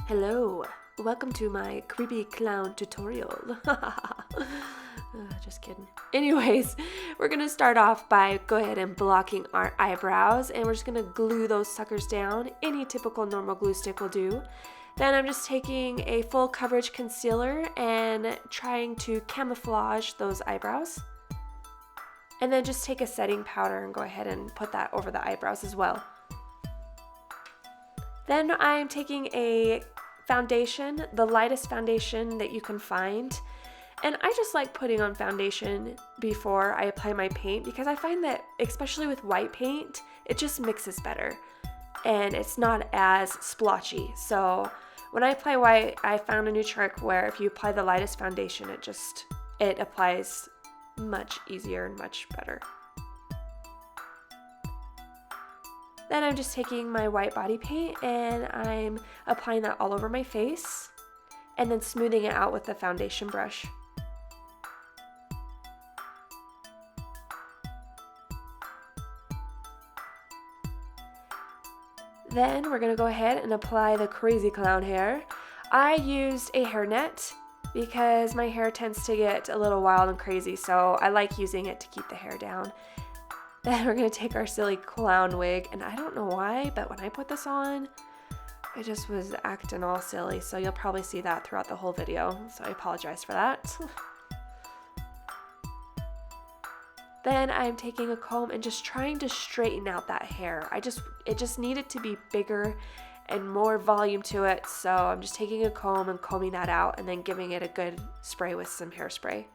Hello, welcome to my creepy clown tutorial. Just kidding. Anyways, we're gonna start off by go ahead and blocking our eyebrows, and we're just gonna glue those suckers down. Any typical normal glue stick will do. Then I'm just taking a full coverage concealer and trying to camouflage those eyebrows. And then just take a setting powder and go ahead and put that over the eyebrows as well. Then I'm taking a foundation, the lightest foundation that you can find. And I just like putting on foundation before I apply my paint because I find that, especially with white paint, it just mixes better and it's not as splotchy. So when I apply white, I found a new trick where if you apply the lightest foundation, it applies much easier and much better. Then I'm just taking my white body paint and I'm applying that all over my face and then smoothing it out with the foundation brush. Then we're going to go ahead and apply the crazy clown hair. I used a hairnet because my hair tends to get a little wild and crazy, so I like using it to keep the hair down. Then we're going to take our silly clown wig, and I don't know why, but when I put this on, I just was acting all silly, so you'll probably see that throughout the whole video, so I apologize for that. Then I'm taking a comb and just trying to straighten out that hair. It just needed to be bigger and more volume to it, so I'm just taking a comb and combing that out and then giving it a good spray with some hairspray.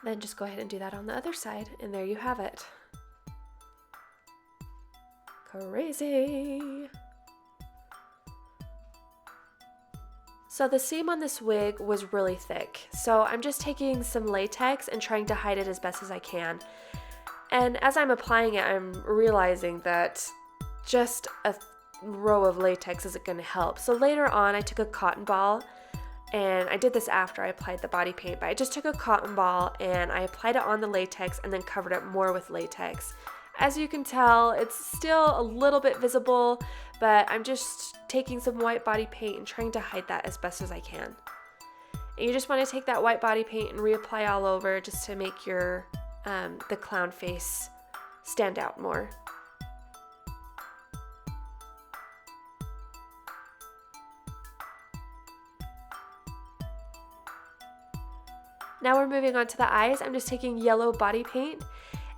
Then just go ahead and do that on the other side, and there you have it. Crazy! So the seam on this wig was really thick, so I'm just taking some latex and trying to hide it as best as I can. And as I'm applying it, I'm realizing that just a row of latex isn't going to help. So later on, I took a cotton ball, and I did this after I applied the body paint, but I just took a cotton ball and I applied it on the latex and then covered it more with latex. As you can tell, it's still a little bit visible, but I'm just taking some white body paint and trying to hide that as best as I can. And you just want to take that white body paint and reapply all over just to make your the clown face stand out more. Now we're moving on to the eyes. I'm just taking yellow body paint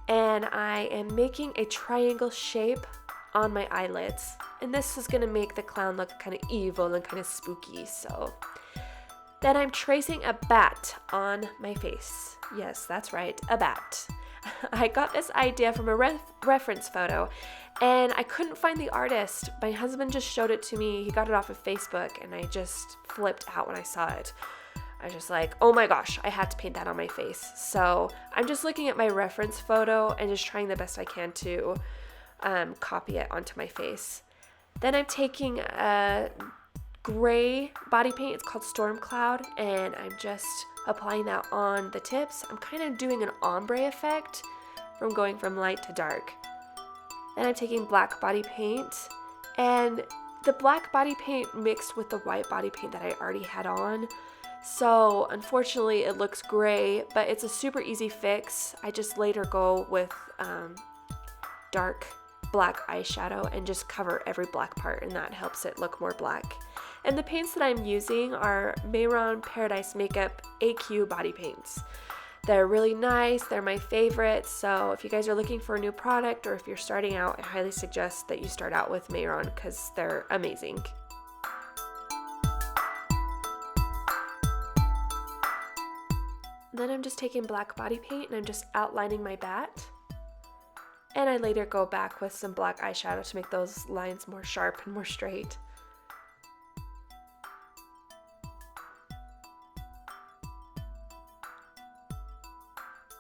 and I am making a triangle shape on my eyelids. And this is gonna make the clown look kind of evil and kind of spooky. So then I'm tracing a bat on my face. Yes, that's right, a bat. I got this idea from a reference photo and I couldn't find the artist. My husband just showed it to me. He got it off of Facebook and I just flipped out when I saw it. I was just like, oh my gosh, I have to paint that on my face. So I'm just looking at my reference photo and just trying the best I can to copy it onto my face. Then I'm taking a gray body paint. It's called Storm Cloud, and I'm just applying that on the tips. I'm kind of doing an ombre effect from going from light to dark. Then I'm taking black body paint, and the black body paint mixed with the white body paint that I already had on. So unfortunately it looks gray, but it's a super easy fix. I just later go with dark black eyeshadow and just cover every black part, and that helps it look more black. And the paints that I'm using are Mehron Paradise Makeup AQ body paints. They're really nice, they're my favorite, so if you guys are looking for a new product or if you're starting out, I highly suggest that you start out with Mehron because they're amazing. Then I'm just taking black body paint and I'm just outlining my bat. And I later go back with some black eyeshadow to make those lines more sharp and more straight.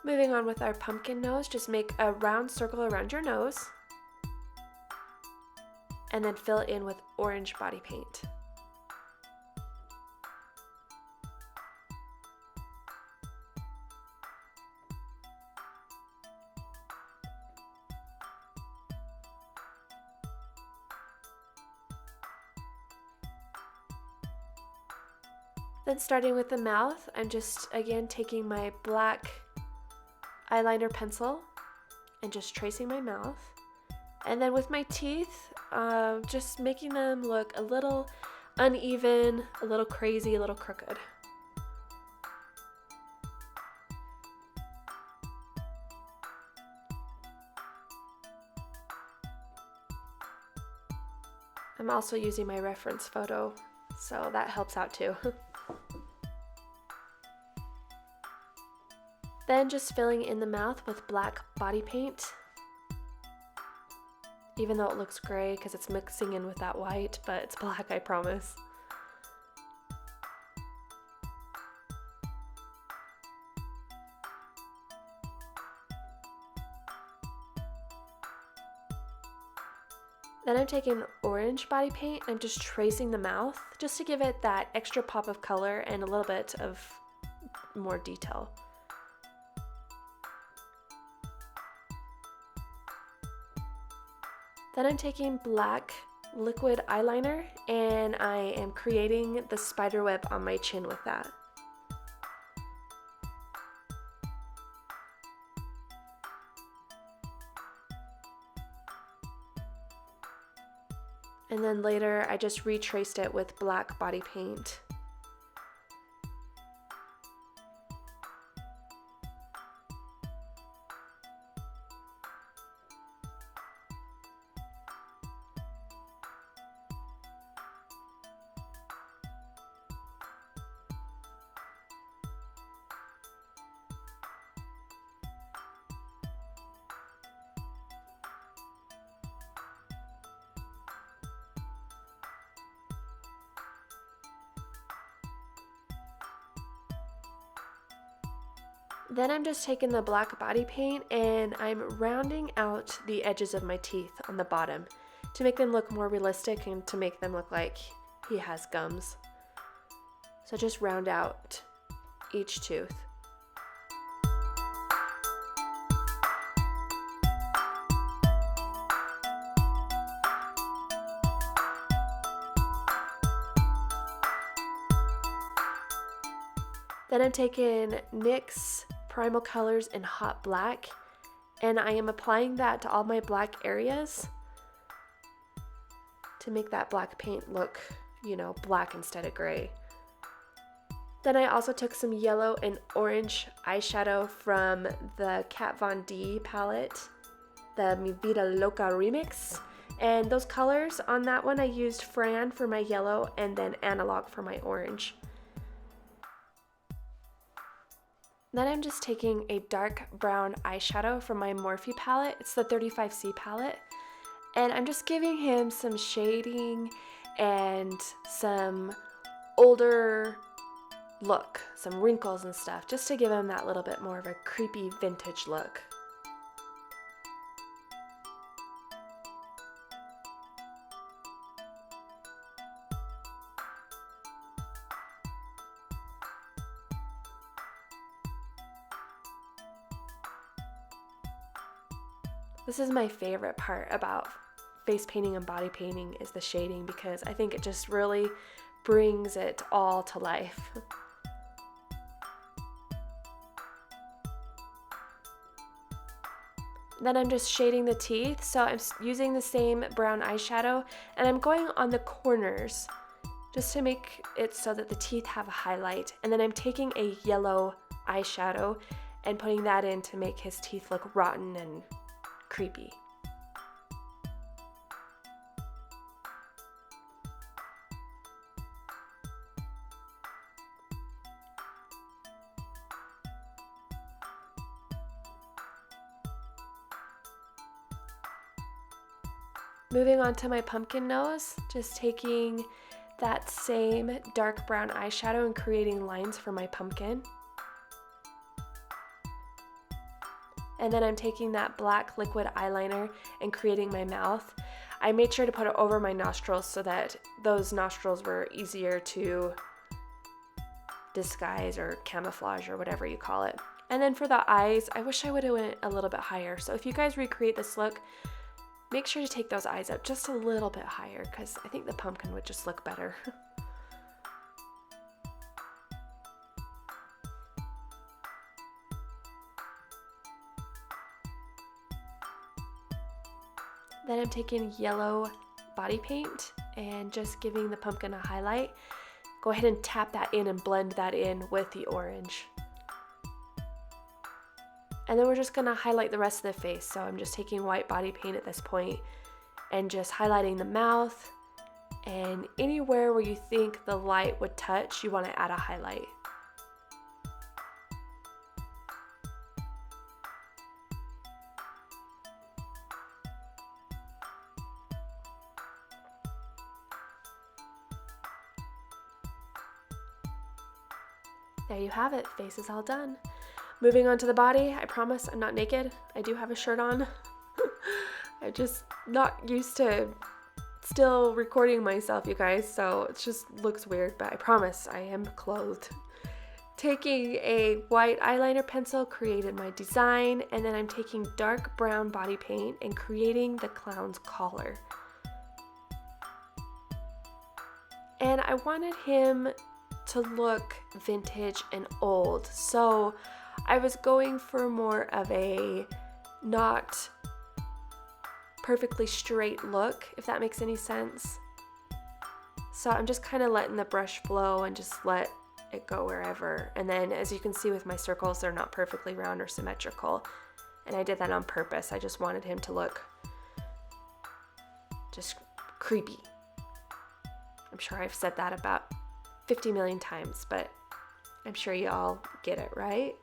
Moving on with our pumpkin nose, just make a round circle around your nose and then fill it in with orange body paint. Then starting with the mouth, I'm just again taking my black eyeliner pencil and just tracing my mouth. And then with my teeth, just making them look a little uneven, a little crazy, a little crooked. I'm also using my reference photo, so that helps out too. Then just filling in the mouth with black body paint, even though it looks gray because it's mixing in with that white, but it's black, I promise. Then I'm taking orange body paint. I'm just tracing the mouth just to give it that extra pop of color and a little bit of more detail. Then I'm taking black liquid eyeliner and I am creating the spider web on my chin with that. And then later I just retraced it with black body paint. Then I'm just taking the black body paint and I'm rounding out the edges of my teeth on the bottom to make them look more realistic and to make them look like he has gums. So just round out each tooth. Then I'm taking NYX Primal colors in hot black and I am applying that to all my black areas to make that black paint look, you know, black instead of gray. Then I also took some yellow and orange eyeshadow from the Kat Von D palette, the Vida Loca remix, and those colors on that one I used Fran for my yellow and then Analogue for my orange. Then I'm just taking a dark brown eyeshadow from my Morphe palette. It's the 35C palette. And I'm just giving him some shading and some older look, some wrinkles and stuff, just to give him that little bit more of a creepy vintage look. This is my favorite part about face painting and body painting is the shading because I think it just really brings it all to life. Then I'm just shading the teeth, so I'm using the same brown eyeshadow and I'm going on the corners just to make it so that the teeth have a highlight. And then I'm taking a yellow eyeshadow and putting that in to make his teeth look rotten and creepy. Moving on to my pumpkin nose, just taking that same dark brown eyeshadow and creating lines for my pumpkin. And then I'm taking that black liquid eyeliner and creating my mouth. I made sure to put it over my nostrils so that those nostrils were easier to disguise or camouflage or whatever you call it. And then for the eyes, I wish I would have went a little bit higher. So if you guys recreate this look, make sure to take those eyes up just a little bit higher because I think the pumpkin would just look better. Then I'm taking yellow body paint and just giving the pumpkin a highlight. Go ahead and tap that in and blend that in with the orange. And then we're just gonna highlight the rest of the face. So I'm just taking white body paint at this point and just highlighting the mouth, and anywhere where you think the light would touch, you want to add a highlight. There you have it, face is all done. Moving on to the body, I promise I'm not naked. I do have a shirt on. I'm just not used to still recording myself, you guys, so it just looks weird, but I promise I am clothed. Taking a white eyeliner pencil, created my design, and then I'm taking dark brown body paint and creating the clown's collar. And I wanted him to look vintage and old, so I was going for more of a not perfectly straight look, if that makes any sense. So I'm just kind of letting the brush flow and just let it go wherever. And then as you can see with my circles, they're not perfectly round or symmetrical. And I did that on purpose. I just wanted him to look just creepy. I'm sure I've said that about 50 million times, but I'm sure you all get it, right?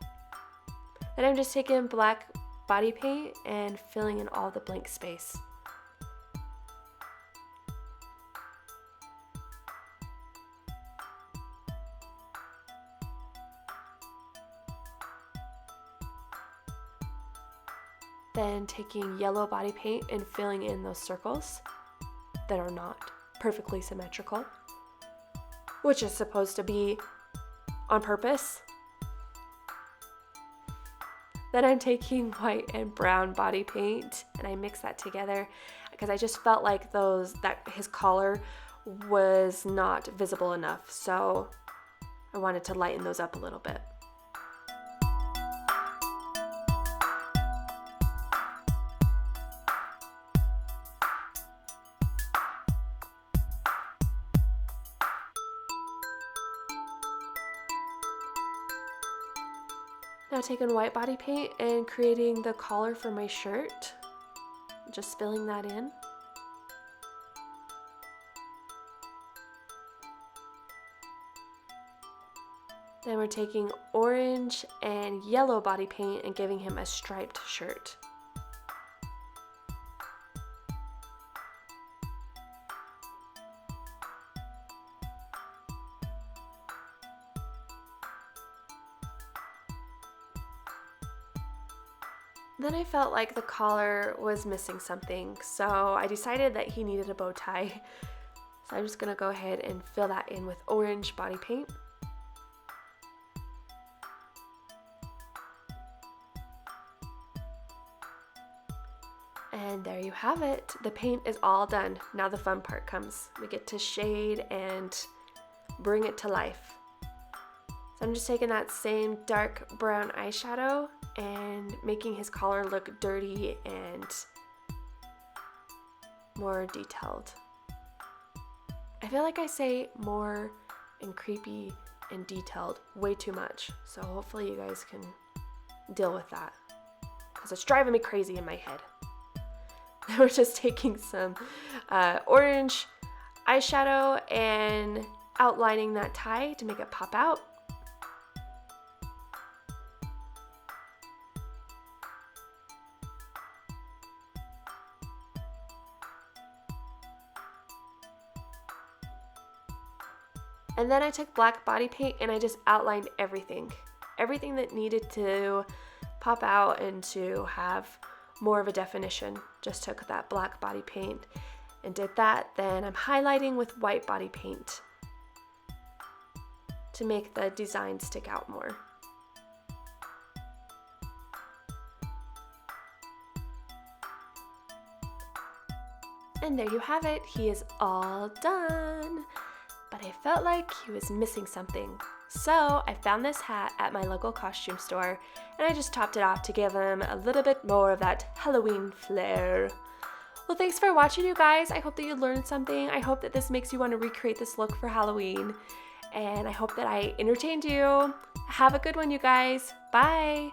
Then I'm just taking black body paint and filling in all the blank space. Then taking yellow body paint and filling in those circles that are not perfectly symmetrical, which is supposed to be on purpose. Then I'm taking white and brown body paint and I mix that together because I just felt like that his collar was not visible enough. So I wanted to lighten those up a little bit. Now taking white body paint and creating the collar for my shirt, just filling that in. Then we're taking orange and yellow body paint and giving him a striped shirt. Then I felt like the collar was missing something, so I decided that he needed a bow tie. So I'm just gonna go ahead and fill that in with orange body paint. And there you have it. The paint is all done. Now the fun part comes. We get to shade and bring it to life. So I'm just taking that same dark brown eyeshadow and making his collar look dirty and more detailed. I feel like I say more and creepy and detailed way too much, so hopefully you guys can deal with that because it's driving me crazy in my head. We're just taking some orange eyeshadow and outlining that tie to make it pop out. And then I took black body paint and I just outlined everything that needed to pop out and to have more of a definition. Just took that black body paint and did that. Then I'm highlighting with white body paint to make the design stick out more. And there you have it. He is all done. But I felt like he was missing something. So I found this hat at my local costume store and I just topped it off to give him a little bit more of that Halloween flair. Well, thanks for watching, you guys. I hope that you learned something. I hope that this makes you want to recreate this look for Halloween. And I hope that I entertained you. Have a good one, you guys. Bye.